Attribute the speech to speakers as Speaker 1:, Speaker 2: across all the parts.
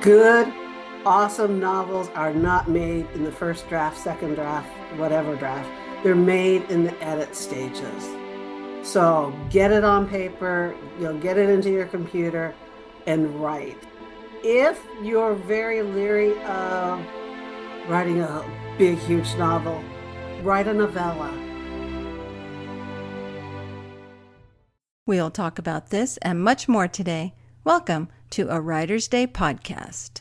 Speaker 1: Good, awesome novels are not made in the first draft, second draft, whatever draft. They're made in the edit stages. So get it on paper, get it into your computer and write. If you're very leery of writing a big, huge novel, write a novella.
Speaker 2: We'll talk about this and much more today. Welcome to a Writer's Day podcast.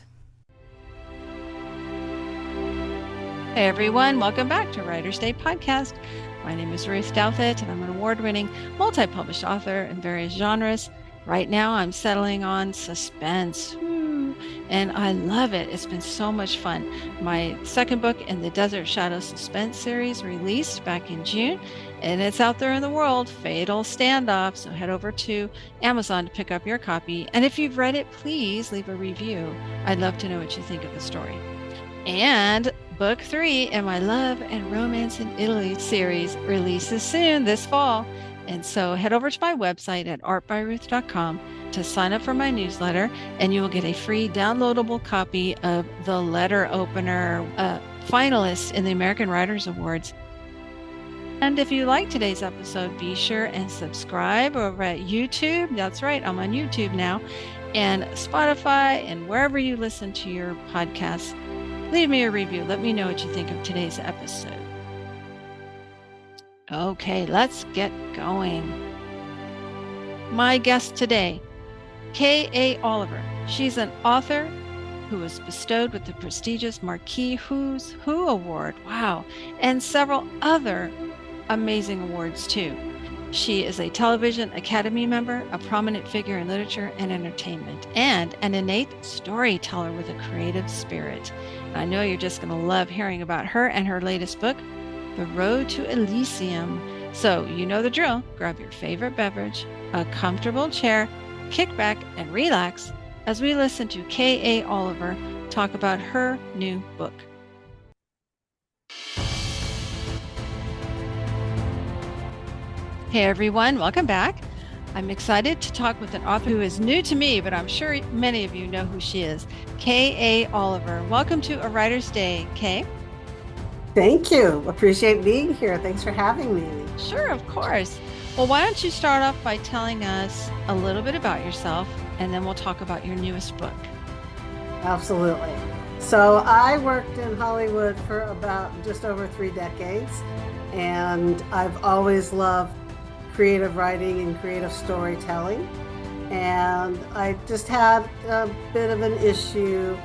Speaker 2: Hey everyone, welcome back to Writer's Day podcast. My name is Ruth Douthit and I'm an award-winning multi-published author in various genres. Right now I'm settling on suspense. And I love it. It's been so much fun. My second book in the Desert Shadow Suspense series released back in June, and it's out there in the world, Fatal Standoff. So head over to Amazon to pick up your copy. And if you've read it, please leave a review. I'd love to know what you think of the story. And book 3 in my Love and Romance in Italy series releases soon this fall. And so head over to my website at artbyruth.com to sign up for my newsletter, and you will get a free downloadable copy of The Letter Opener, finalist in the American Writers Awards. And if you like today's episode, be sure and subscribe over at YouTube. That's right, I'm on YouTube now, and Spotify, and wherever you listen to your podcasts. Leave me a review. Let me know what you think of today's episode. Okay, let's get going. My guest today, K.A. Oliver. She's an author who was bestowed with the prestigious Marquis Who's Who Award. Wow. And several other amazing awards too. She is a Television Academy member, a prominent figure in literature and entertainment, and an innate storyteller with a creative spirit. And I know you're just going to love hearing about her and her latest book, The Road to Elysium. So you know the drill. Grab your favorite beverage, a comfortable chair, kick back and relax as we listen to K.A. Oliver talk about her new book. Hey everyone, welcome back. I'm excited to talk with an author who is new to me, but I'm sure many of you know who she is. K.A. Oliver. Welcome to A Writer's Day, Kay.
Speaker 1: Thank you. Appreciate being here. Thanks for having me.
Speaker 2: Sure, of course. Well, why don't you start off by telling us a little bit about yourself, and then we'll talk about your newest book.
Speaker 1: Absolutely. So I worked in Hollywood for about just over 3 decades, and I've always loved creative writing and creative storytelling. And I just had a bit of an issue.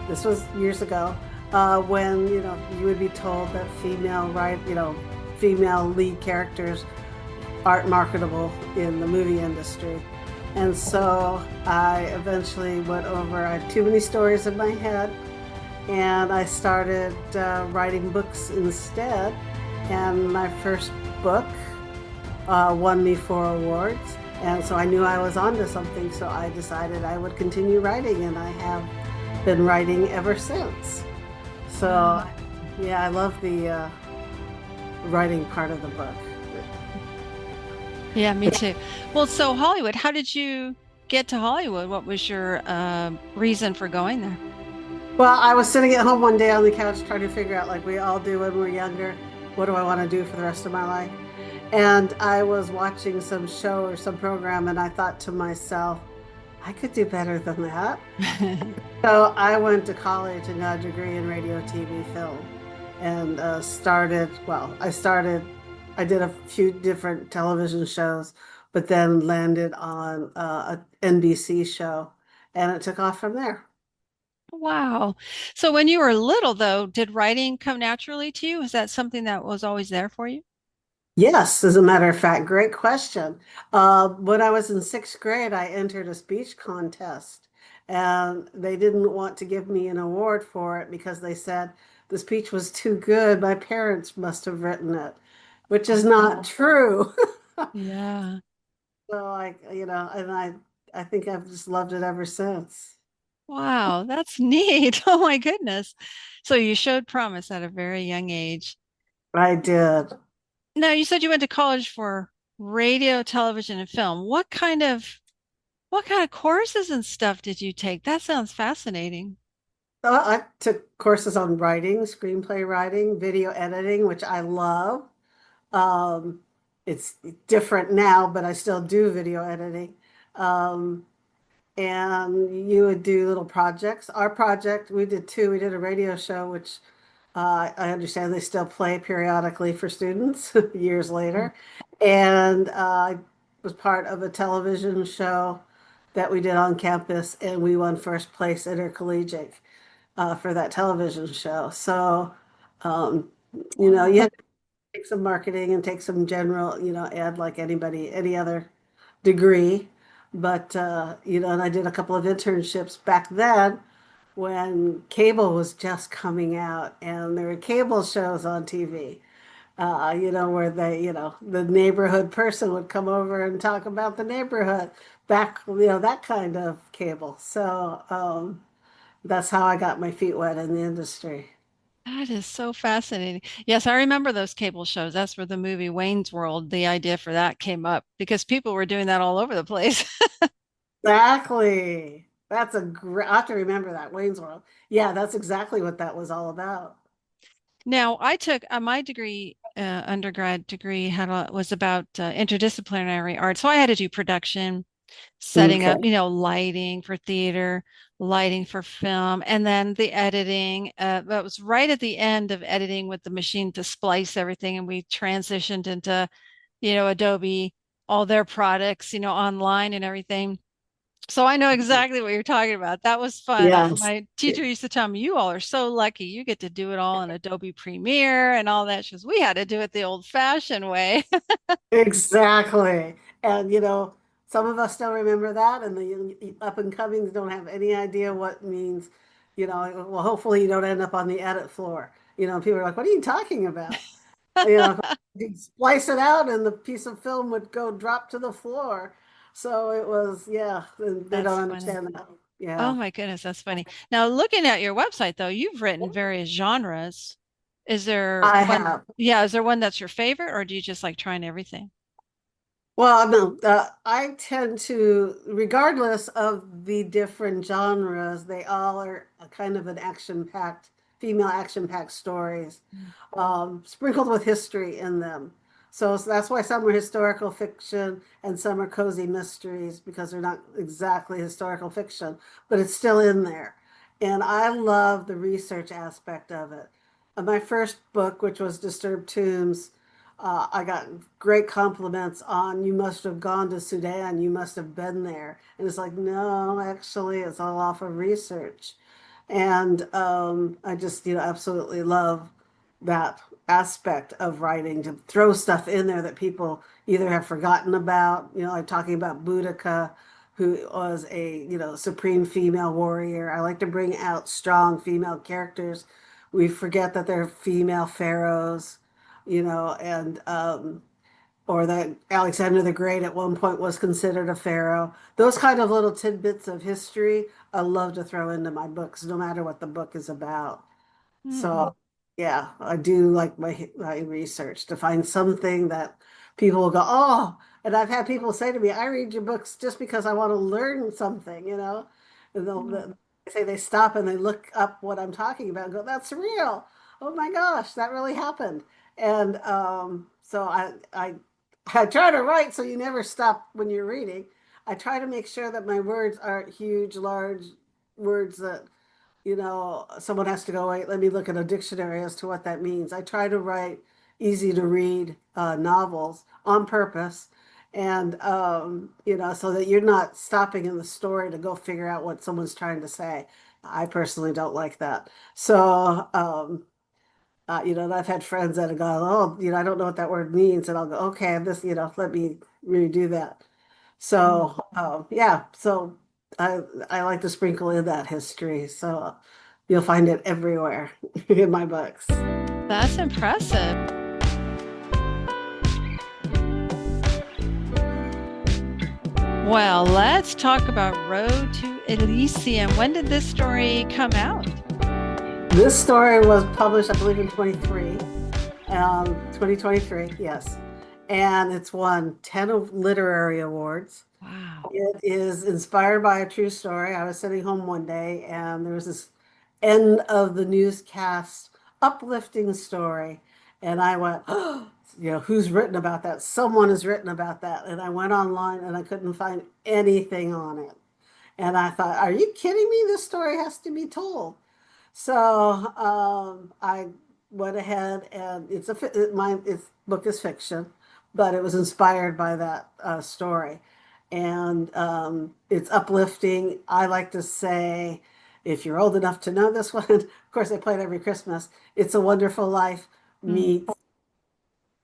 Speaker 1: This was years ago, when you would be told that female lead characters aren't marketable in the movie industry. And so I eventually went over, I had too many stories in my head, and I started writing books instead. And my first book won me 4 awards. And so I knew I was onto something, so I decided I would continue writing, and I have been writing ever since. So yeah, I love the writing part of the book.
Speaker 2: Yeah, me too. Well, so Hollywood, how did you get to Hollywood? What was your reason for going there?
Speaker 1: Well, I was sitting at home one day on the couch trying to figure out, like we all do when we're younger, what do I want to do for the rest of my life? And I was watching some show or some program, and I thought to myself, I could do better than that. So I went to college and got a degree in radio, TV, film, and I did a few different television shows, but then landed on a NBC show, and it took off from there.
Speaker 2: Wow. So when you were little, though, did writing come naturally to you? Is that something that was always there for you?
Speaker 1: Yes, as a matter of fact, great question. When I was in 6th grade, I entered a speech contest, and they didn't want to give me an award for it because they said the speech was too good. My parents must have written it, which is not true.
Speaker 2: Yeah.
Speaker 1: So I think I've just loved it ever since.
Speaker 2: Wow, that's neat. Oh my goodness. So you showed promise at a very young age.
Speaker 1: I did.
Speaker 2: Now, you said you went to college for radio, television, and film. What kind of courses and stuff did you take? That sounds fascinating.
Speaker 1: I took courses on writing, screenplay writing, video editing, which I love. Um, it's different now, but I still do video editing. Um, and you would do little projects. Our project, we did two. We did a radio show, which I understand they still play periodically for students years
Speaker 2: Mm.
Speaker 1: later. And I was part of a television show that we did on campus, and we won first place intercollegiate for that television show. So, um, you
Speaker 2: Wow.
Speaker 1: had to take some marketing and take some general, add like anybody, any other degree. But, and I did a couple of internships back then when cable was just coming out and there were cable shows on TV, where the neighborhood person would come over and talk about the neighborhood back, that kind of cable. So, that's how I got my feet wet in the industry.
Speaker 2: That is so fascinating. Yes, I remember those cable shows. That's where the movie Wayne's World, the idea for that came up because people were doing that all over the place.
Speaker 1: Exactly. That's a great, I have to remember that, Wayne's World. Yeah, that's exactly what that was all about.
Speaker 2: Now, I took my degree, undergrad degree, was about interdisciplinary art. So I had to do production, setting
Speaker 1: Okay.
Speaker 2: up, lighting for theater, lighting for film, and then the editing. That was right at the end of editing with the machine to splice everything, and we transitioned into, Adobe, all their products, online and everything. So I know exactly what you're talking about. That was fun.
Speaker 1: Yes.
Speaker 2: My teacher used to tell me, "You all are so lucky. You get to do it all in Adobe Premiere and all that." She goes, "We had to do it the old-fashioned way."
Speaker 1: Exactly. And some of us still remember that, and the up and comings don't have any idea what it means. Well, hopefully you don't end up on the edit floor. People are like, "What are you talking about?" You splice it out, and the piece of film would go drop to the floor. So it was, yeah, they
Speaker 2: That's
Speaker 1: don't
Speaker 2: funny.
Speaker 1: understand that.
Speaker 2: Oh
Speaker 1: Yeah,
Speaker 2: my goodness, that's funny. Now, looking at your website, though, you've written various genres. Is there
Speaker 1: I
Speaker 2: one?
Speaker 1: have.
Speaker 2: Yeah, is there one that's your favorite, or do you just like trying everything?
Speaker 1: Well, no, I tend to, regardless of the different genres, they all are a kind of an action-packed, female action-packed stories, sprinkled with history in them. So that's why some are historical fiction and some are cozy mysteries because they're not exactly historical fiction, but it's still in there. And I love the research aspect of it. My first book, which was Disturbed Tombs, I got great compliments on, you must have gone to Sudan, you must have been there. And it's like, no, actually, it's all off of research. And I just, absolutely love that aspect of writing to throw stuff in there that people either have forgotten about, like talking about Boudica, who was a, supreme female warrior. I like to bring out strong female characters. We forget that they're female pharaohs, and or that Alexander the Great at one point was considered a pharaoh. Those kind of little tidbits of history I love to throw into my books, no matter what the book is about.
Speaker 2: Mm.
Speaker 1: So, yeah, I do like my research to find something that people will go, oh, and I've had people say to me, I read your books just because I want to learn something, And
Speaker 2: Mm.
Speaker 1: they say they stop and they look up what I'm talking about and go, that's real. Oh my gosh, that really happened. And so I try to write so you never stop when you're reading. I try to make sure that my words aren't huge, large words that someone has to go, wait, let me look at a dictionary as to what that means. I try to write easy to read novels on purpose. And, so that you're not stopping in the story to go figure out what someone's trying to say. I personally don't like that. So, and I've had friends that have gone, oh, I don't know what that word means. And I'll go, okay, let me redo that.
Speaker 2: Mm.
Speaker 1: So, yeah, so I like to sprinkle in that history. So you'll find it everywhere in my books.
Speaker 2: That's impressive. Well, let's talk about Road to Elysium. When did this story come out?
Speaker 1: This story was published, I believe, in 2023, yes. And it's won 10 of literary awards.
Speaker 2: Wow.
Speaker 1: It is inspired by a true story. I was sitting home one day and there was this end of the newscast uplifting story. And I went, oh, who's written about that? Someone has written about that. And I went online and I couldn't find anything on it. And I thought, are you kidding me? This story has to be told. So I went ahead and my book is fiction, but it was inspired by that story, and it's uplifting. I like to say, if you're old enough to know this one, of course I play it every Christmas. It's a Wonderful Life
Speaker 2: Mm.
Speaker 1: meets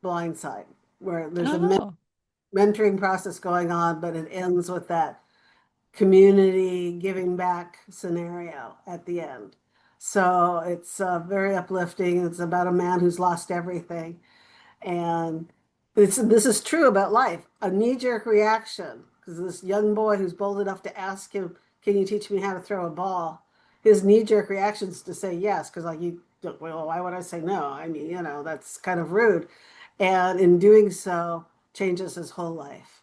Speaker 1: Blindside, where there's a
Speaker 2: Oh,
Speaker 1: mentoring process going on, but it ends with that community giving back scenario at the end. So it's very uplifting. It's about a man who's lost everything. And this is true about life. A knee-jerk reaction, because this young boy who's bold enough to ask him, can you teach me how to throw a ball? His knee-jerk reaction is to say yes, because like well, why would I say no? I mean, that's kind of rude. And in doing so, changes his whole life.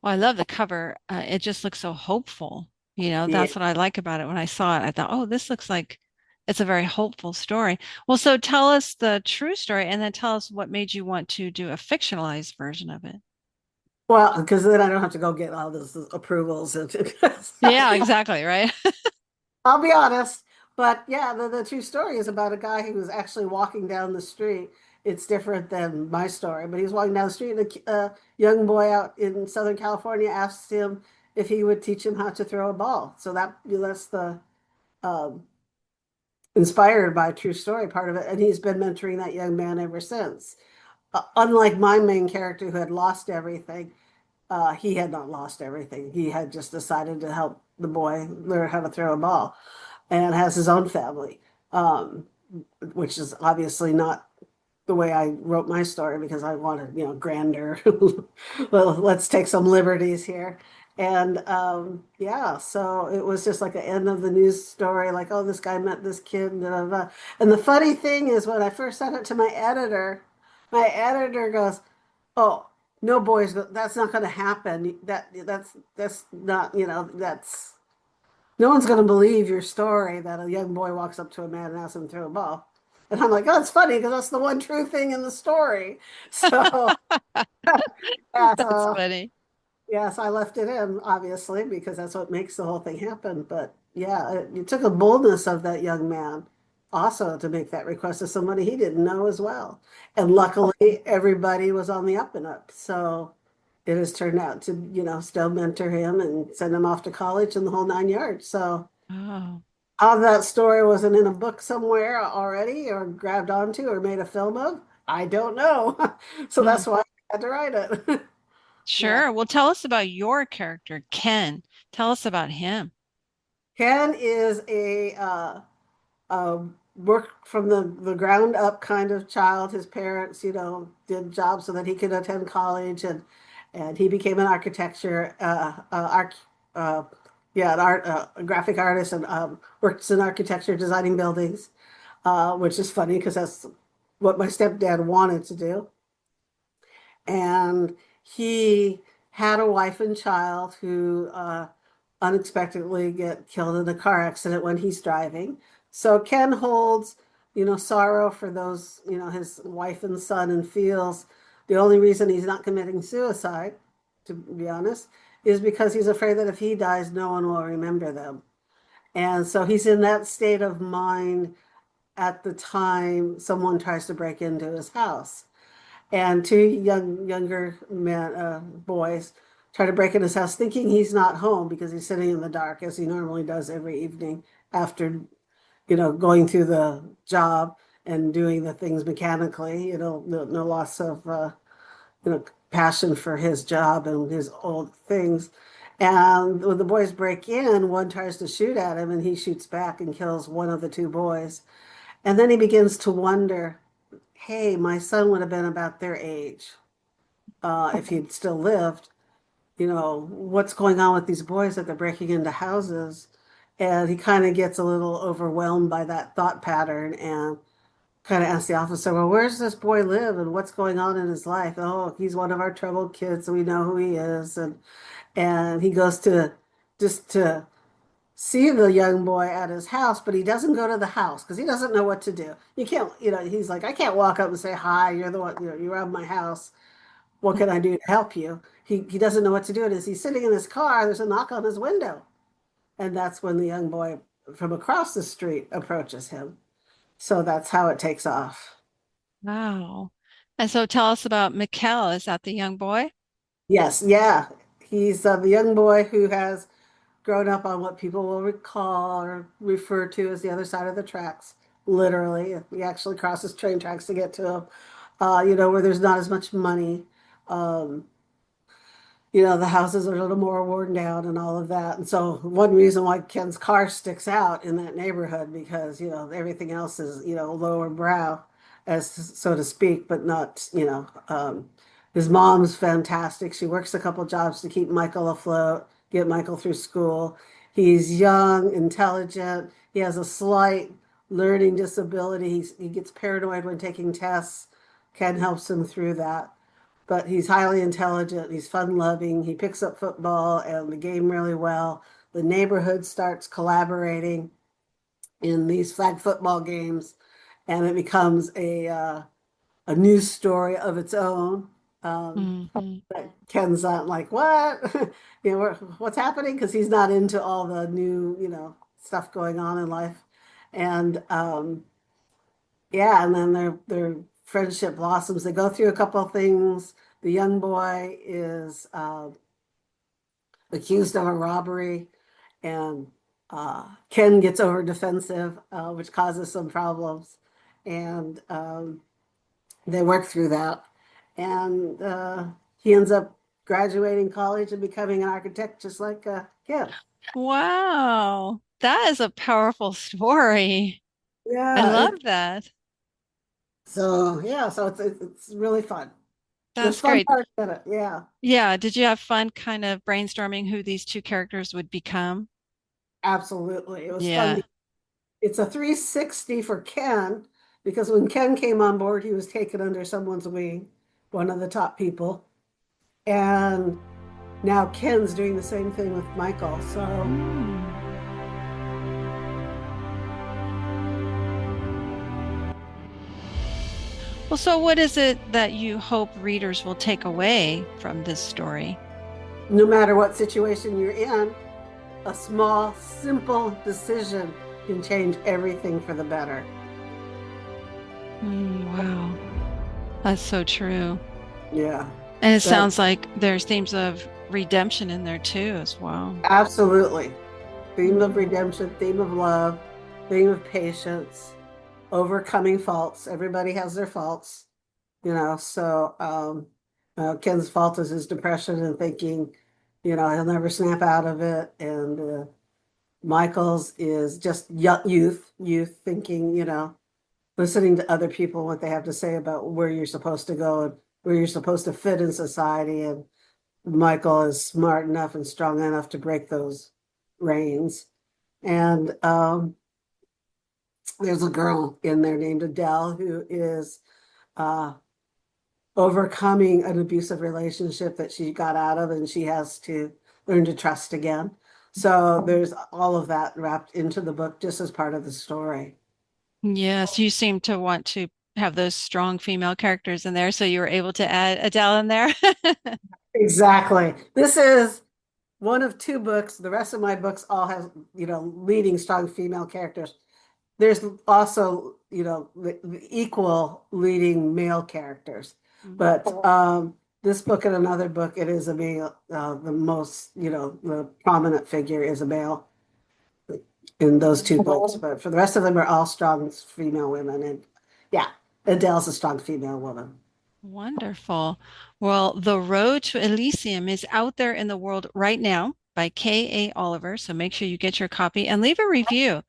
Speaker 2: well, I love the cover. It just looks so hopeful.
Speaker 1: Yeah.
Speaker 2: That's what I like about it. When I saw it, I thought, oh, this looks like it's a very hopeful story. Well, so tell us the true story and then tell us what made you want to do a fictionalized version of it.
Speaker 1: Well, because then I don't have to go get all those approvals.
Speaker 2: Yeah, exactly, right?
Speaker 1: I'll be honest, but yeah, the true story is about a guy who was actually walking down the street. It's different than my story, but he's walking down the street, and a young boy out in Southern California asked him if he would teach him how to throw a ball. So that's the um, inspired by a true story part of it, and he's been mentoring that young man ever since. Unlike my main character who had lost everything, he had not lost everything. He had just decided to help the boy learn how to throw a ball and has his own family, um, which is obviously not the way I wrote my story because I wanted, grander. Well, let's take some liberties here. And yeah, so it was just like the end of the news story, like, oh, this guy met this kid. Blah, blah, blah. And the funny thing is, when I first sent it to my editor goes, "Oh, no, boys, that's not going to happen. That's not, that's no one's going to believe your story that a young boy walks up to a man and asks him to throw a ball." And I'm like, oh, it's funny because that's the one true thing in the story. So, yeah,
Speaker 2: That's
Speaker 1: so
Speaker 2: funny.
Speaker 1: yes, I left it in, obviously, because that's what makes the whole thing happen. But yeah, it took a boldness of that young man also to make that request to somebody he didn't know as well. And luckily, everybody was on the up and up. So it has turned out to, still mentor him and send him off to college and the whole 9 yards. So
Speaker 2: Oh,
Speaker 1: how that story wasn't in a book somewhere already or grabbed onto or made a film of, I don't know. So
Speaker 2: hmm.
Speaker 1: that's why I had to write it. Yeah.
Speaker 2: Sure. Well, tell us about your character, Ken. Tell us about him.
Speaker 1: Ken is a work from the ground up kind of child. His parents, did jobs so that he could attend college, and he became an architecture uh, yeah, a graphic artist, and works in architecture, designing buildings, which is funny because that's what my stepdad wanted to do. And he had a wife and child who unexpectedly get killed in a car accident when he's driving. So Ken holds, sorrow for those, his wife and son, and feels the only reason he's not committing suicide, to be honest, is because he's afraid that if he dies, no one will remember them. And so he's in that state of mind at the time someone tries to break into his house. And two younger men, boys try to break in his house thinking he's not home because he's sitting in the dark as he normally does every evening after, going through the job and doing the things mechanically, no loss of, passion for his job and his old things. And when the boys break in, one tries to shoot at him and he shoots back and kills one of the two boys. And then he begins to wonder, hey, my son would have been about their age if he'd still lived. What's going on with these boys that they're breaking into houses? And he kind of gets a little overwhelmed by that thought pattern and kind of ask the officer, well, where's this boy live and what's going on in his life? Oh, he's one of our troubled kids, so we know who he is. And he goes to just to see the young boy at his house, but he doesn't go to the house because he doesn't know what to do. You can't, he's like, I can't walk up and say, hi, you're the one, you're around my house. What can I do to help you? He doesn't know what to do. And as he's sitting in his car, there's a knock on his window. And that's when the young boy from across the street approaches him. So that's how it takes off.
Speaker 2: Wow. And so tell us about Mikkel. Is that the young boy?
Speaker 1: Yes, yeah. He's the young boy who has grown up on what people will recall or refer to as the other side of the tracks. Literally, he actually crosses train tracks to get to him. Where there's not as much money. Um, the houses are a little more worn down and all of that. And so one reason why Ken's car sticks out in that neighborhood because, everything else is, lower brow, as so to speak, but not, his mom's fantastic. She works a couple jobs to keep Michael afloat, get Michael through school. He's young, intelligent. He has a slight learning disability. He gets paranoid when taking tests. Ken helps him through that, but he's highly intelligent. He's fun loving. He picks up football and the game really well. The neighborhood starts collaborating in these flag football games, and it becomes a news story of its own. Um,
Speaker 2: Hmm.
Speaker 1: Ken's not like, what? What's happening? Because he's not into all the new, stuff going on in life. And yeah, and then their friendship blossoms. They go through a couple of things. The young boy is accused of a robbery, and Ken gets over defensive, which causes some problems. And they work through that. And he ends up graduating college and becoming an architect, just like Ken.
Speaker 2: Wow. That is a powerful story. I
Speaker 1: Yeah.
Speaker 2: love that.
Speaker 1: So it's really fun. There's
Speaker 2: That's
Speaker 1: fun
Speaker 2: great.
Speaker 1: parts in it. Yeah.
Speaker 2: Yeah. Did you have fun kind of brainstorming who these two characters would become?
Speaker 1: Absolutely. It was fun.
Speaker 2: Yeah.
Speaker 1: It's a 360 for Ken because when Ken came on board, he was taken under someone's wing, one of the top people. And now Ken's doing the same thing with Michael. So
Speaker 2: Hmm. Well, so what is it that you hope readers will take away from this story?
Speaker 1: no matter what situation you're in, a small, simple decision can change everything for the better.
Speaker 2: Wow. That's so true.
Speaker 1: Yeah.
Speaker 2: And it
Speaker 1: That
Speaker 2: sounds like there's themes of redemption in there too, as well.
Speaker 1: absolutely. Theme of
Speaker 2: Mm.
Speaker 1: redemption, theme of love, theme of patience, overcoming faults. Everybody has their faults. Ken's fault is his depression and thinking, he'll never snap out of it. And Michael's is just youth thinking, listening to other people, what they have to say about where you're supposed to go and where you're supposed to fit in society. And Michael is smart enough and strong enough to break those reins. And there's a girl in there named Adele who is uh, overcoming an abusive relationship that she got out of, and she has to learn to trust again. So there's all of that wrapped into the book just as part of the story.
Speaker 2: Yes, you seem to want to have those strong female characters in there, so you were able to add Adele in there.
Speaker 1: Exactly. This is one of two books. The rest of my books all have, leading strong female characters. There's also, the equal leading male characters.
Speaker 2: Mhm.
Speaker 1: But this book and another book, it is a male, the most, the prominent figure is a male in those two books. But for the rest of them are all strong female women. And yeah, Adele's a strong female woman.
Speaker 2: Wonderful. Well, The Road to Elysium is out there in the world right now by K.A. Oliver. So make sure you get your copy and leave a review.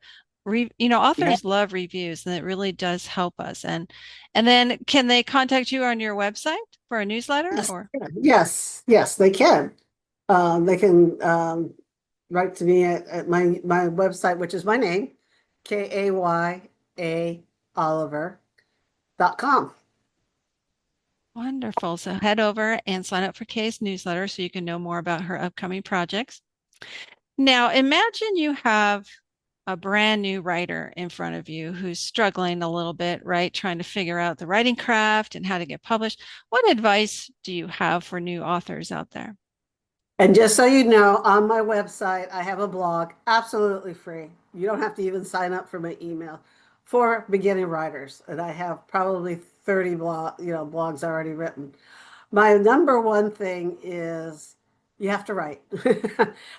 Speaker 1: Yeah.
Speaker 2: Authors love reviews, and it really does help us. And then can they contact you on your website for a newsletter
Speaker 1: Yes,
Speaker 2: or?
Speaker 1: yes, they can. They can write to me at my website, which is my name, Kaya Oliver. kay's.com.
Speaker 2: Wonderful. So head over and sign up for Kay's newsletter so you can know more about her upcoming projects. Now, imagine you have a brand new writer in front of you who's struggling a little bit, right? Trying to figure out the writing craft and how to get published. What advice do you have for new authors out there?
Speaker 1: And just so you know, on my website, I have a blog absolutely free. You don't have to even sign up for my email for beginning writers. And I have probably 30 blogs already written. My number one thing is you have to write.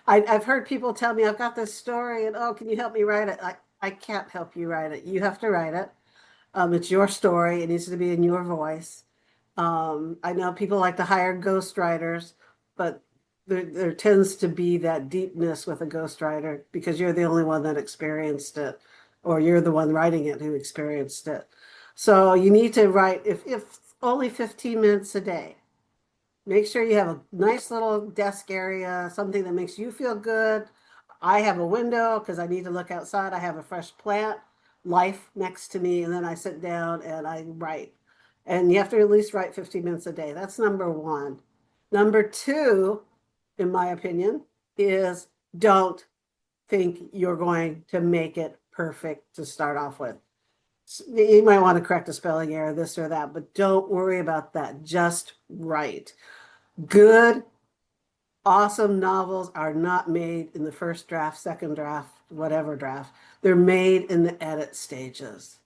Speaker 1: I've heard people tell me, I've got this story and oh, can you help me write it? I can't help you write it. You have to write it. It's your story. It needs to be in your voice. I know people like to hire ghostwriters, but there tends to be that deepness with a ghostwriter because you're the only one that experienced it, or you're the one writing it who experienced it. So you need to write, if only 15 minutes a day. Make sure you have a nice little desk area, something that makes you feel good. I have a window because I need to look outside. I have a fresh plant life next to me, and then I sit down and I write. And you have to at least write 15 minutes a day. That's number one. Number two, in my opinion, is don't think you're going to make it perfect to start off with. You might want to correct a spelling error, this or that, but don't worry about that. Just write. Good, awesome novels are not made in the first draft, second draft, whatever draft. They're made in the edit stages.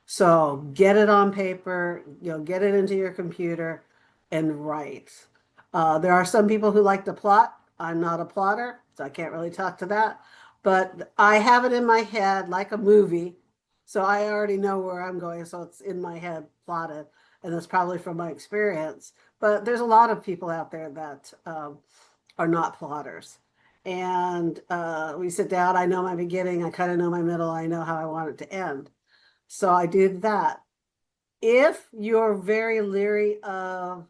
Speaker 1: So get it on paper, get it into your computer and write. There are some people who like to plot. I'm not a plotter, so I can't really talk to that. But I have it in my head like a movie. So I already know where I'm going. So it's in my head plotted. And that's probably from my experience. But there's a lot of people out there that are not plotters. And we sit down, I know my beginning, I kind of know my middle, I know how I want it to end. So I did that. If you're very leery of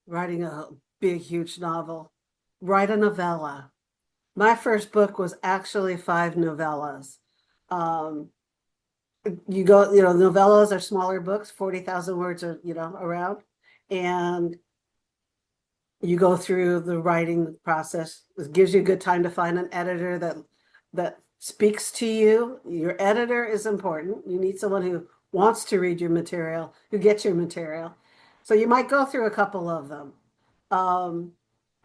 Speaker 1: writing a big, huge novel, write a novella. My first book was actually 5 novellas. Um, novellas are smaller books, 40,000 words are, around. And you go through the writing process. It gives you a good time to find an editor that speaks to you. Your editor is important. You need someone who wants to read your material, who gets your material. So you might go through a couple of them, um,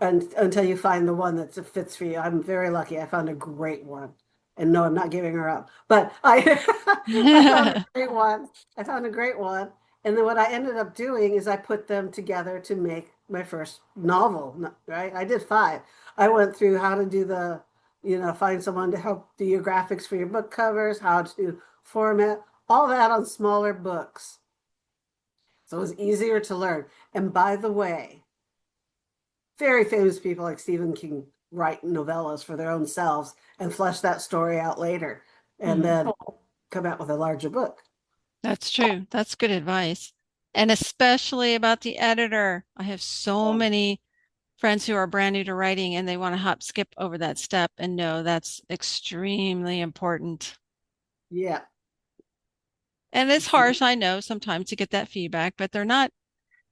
Speaker 1: and until you find the one that fits for you. I'm very lucky. I found a great one. And no, I'm not giving her up. But I found a great one. I found a great one. And then what I ended up doing is I put them together to make my first novel, right? I did 5. I went through how to do find someone to help do your graphics for your book covers, how to format, all that on smaller books. So it was easier to learn. And by the way, very famous people like Stephen King write novellas for their own selves and flesh that story out later and then come out with a larger book.
Speaker 2: That's true. That's good advice. And especially about the editor. I have so many friends who are brand new to writing and they want to hop skip over that step and no, that's extremely important.
Speaker 1: Yeah.
Speaker 2: And it's harsh, I know, sometimes to get that feedback, but they're not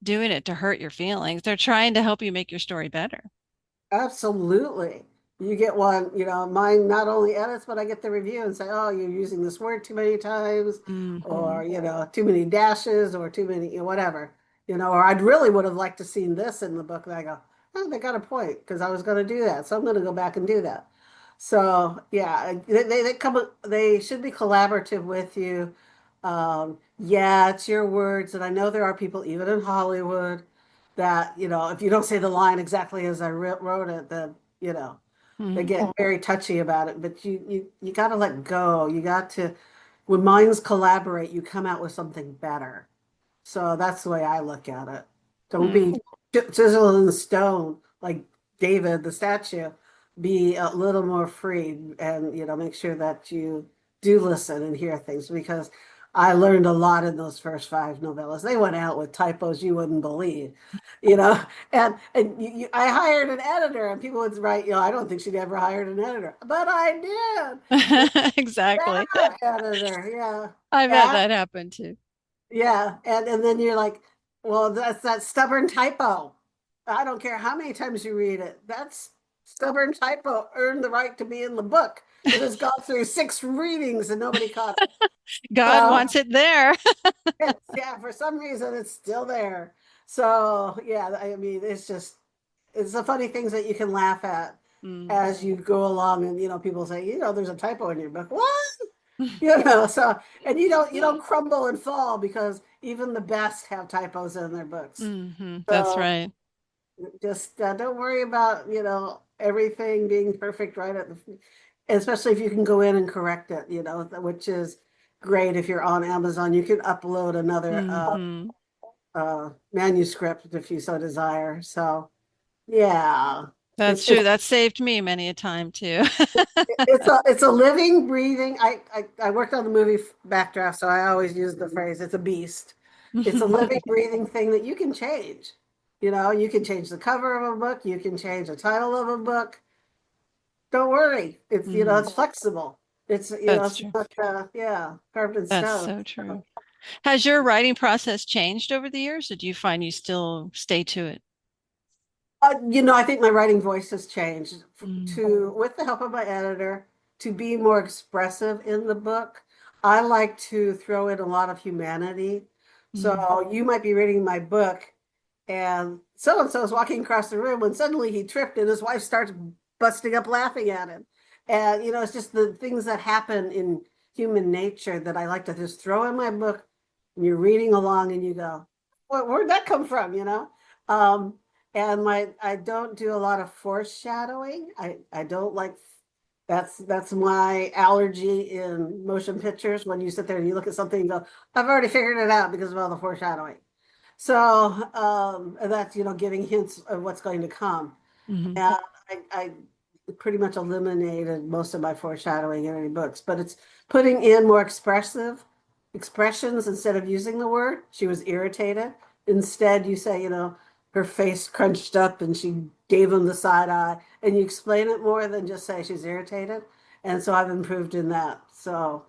Speaker 2: doing it to hurt your feelings. They're trying to help you make your story better.
Speaker 1: Absolutely. You get one, mine not only edits, but I get the review and say, oh, you're using this word too many times, or, too many dashes or too many, whatever, or I'd really would have liked to seen this in the book. And I go, oh, they got a point because I was going to do that. So I'm going to go back and do that. So yeah, they should be collaborative with you. Yeah, it's your words. And I know there are people, even in Hollywood, that, if you don't say the line exactly as I wrote it, then, they get very touchy about it. But you got to let go. You got to, when minds collaborate, you come out with something better. So that's the way I look at it. Don't be chiseled in the stone like David, the statue. Be a little more free and, make sure that you do listen and hear things because I learned a lot in those first 5 novellas. They went out with typos you wouldn't believe, I hired an editor and people would write, I don't think she'd ever hired an editor, but I did.
Speaker 2: Exactly.
Speaker 1: That editor, yeah.
Speaker 2: I bet
Speaker 1: Ask
Speaker 2: that happened too.
Speaker 1: Yeah, and then you're like, well, that's that stubborn typo. I don't care how many times you read it. That's stubborn typo earned the right to be in the book. It has gone through six readings and nobody caught it.
Speaker 2: God
Speaker 1: So
Speaker 2: wants it there.
Speaker 1: yeah, for some reason it's still there. So yeah, I mean, it's the funny things that you can laugh at
Speaker 2: Mm.
Speaker 1: as you go along, and people say, there's a typo in your book. What? So and you don't crumble and fall because even the best have typos in their books.
Speaker 2: That's
Speaker 1: So
Speaker 2: right.
Speaker 1: just don't worry about everything being perfect right especially if you can go in and correct it, which is great. If you're on Amazon, you can upload another
Speaker 2: Hmm.
Speaker 1: manuscript if you so desire. So yeah,
Speaker 2: That's
Speaker 1: it's
Speaker 2: true.
Speaker 1: it's
Speaker 2: That saved me many a time too.
Speaker 1: it's a living, breathing. I worked on the movie backdraft, so I always use the phrase "it's a beast." It's a living, breathing thing that you can change. You can change the cover of a book, you can change the title of a book. Don't worry, it's
Speaker 2: Hmm.
Speaker 1: flexible. It's
Speaker 2: That's
Speaker 1: it's
Speaker 2: true.
Speaker 1: not carved in
Speaker 2: That's
Speaker 1: stone.
Speaker 2: so true. Has your writing process changed over the years, or do you find you still stay to it?
Speaker 1: I think my writing voice has changed
Speaker 2: Mm.
Speaker 1: with the help of my editor, to be more expressive in the book. I like to throw in a lot of humanity.
Speaker 2: Mm.
Speaker 1: So you might be reading my book, and so and so is walking across the room when suddenly he tripped and his wife starts busting up laughing at him. And, it's just the things that happen in human nature that I like to just throw in my book. And you're reading along and you go, Where'd that come from? Um, and I don't do a lot of foreshadowing. I don't like that's my allergy in motion pictures. When you sit there and you look at something and go, I've already figured it out because of all the foreshadowing. So and that's giving hints of what's going to come.
Speaker 2: Hmm.
Speaker 1: And I pretty much eliminated most of my foreshadowing in any books, but it's putting in more expressive expressions instead of using the word. She was irritated. Instead, you say, her face crunched up and she gave him the side eye, and you explain it more than just say she's irritated. And so I've improved in that. So,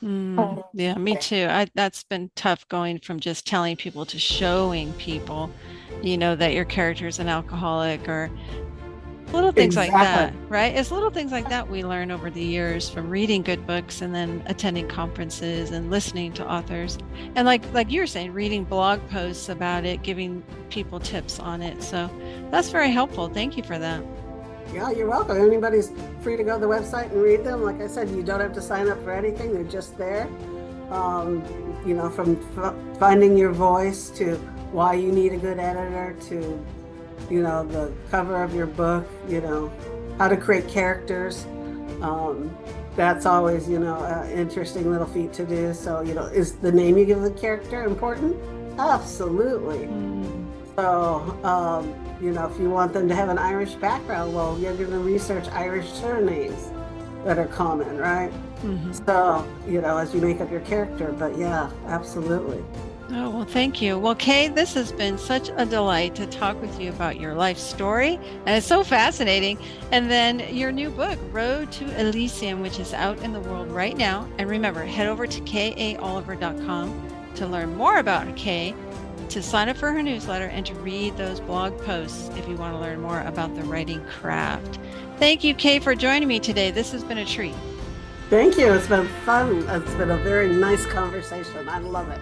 Speaker 2: Mm. Yeah, me too. That's been tough going from just telling people to showing people, that your character is an alcoholic or little things like
Speaker 1: exactly.
Speaker 2: that, right? It's little things like that we learn over the years from reading good books and then attending conferences and listening to authors. And like you were saying, reading blog posts about it, giving people tips on it. So that's very helpful. Thank you for that.
Speaker 1: Yeah, you're welcome. Anybody's free to go to the website and read them. Like I said, you don't have to sign up for anything. They're just there. From finding your voice to why you need a good editor to, the cover of your book, how to create characters. Um, that's always, an interesting little feat to do. So, is the name you give the character important? Absolutely.
Speaker 2: Mm.
Speaker 1: So, if you want them to have an Irish background, well, you're going to research Irish surnames that are common, right?
Speaker 2: Hmm.
Speaker 1: So, as you make up your character, but yeah, absolutely.
Speaker 2: Oh, well, thank you. Well, Kay, this has been such a delight to talk with you about your life story. And it's so fascinating. And then your new book, Road to Elysium, which is out in the world right now. And remember, head over to kaoliver.com to learn more about Kay, to sign up for her newsletter, and to read those blog posts if you want to learn more about the writing craft. Thank you, Kay, for joining me today. This has been a treat.
Speaker 1: Thank you. It's been fun. It's been a very nice conversation. I love it.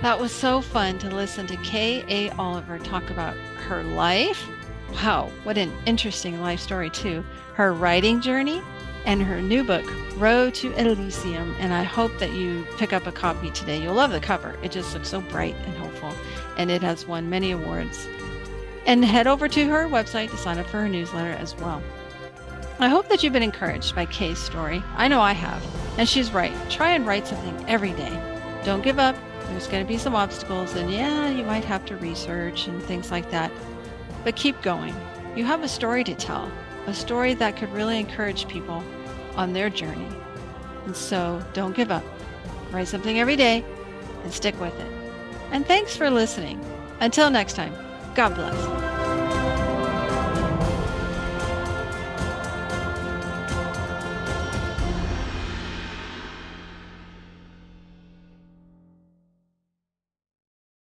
Speaker 2: That was so fun to listen to Kay Oliver talk about her life. Wow, what an interesting life story, too. Her writing journey and her new book, Road to Elysium. And I hope that you pick up a copy today. You'll love the cover. It just looks so bright and hopeful, and it has won many awards. And head over to her website to sign up for her newsletter as well. I hope that you've been encouraged by Kay's story. I know I have. And she's right. Try and write something every day. Don't give up. There's going to be some obstacles, and yeah, you might have to research and things like that. But keep going. You have a story to tell, a story that could really encourage people on their journey. And so don't give up. Write something every day and stick with it. And thanks for listening. Until next time, God bless.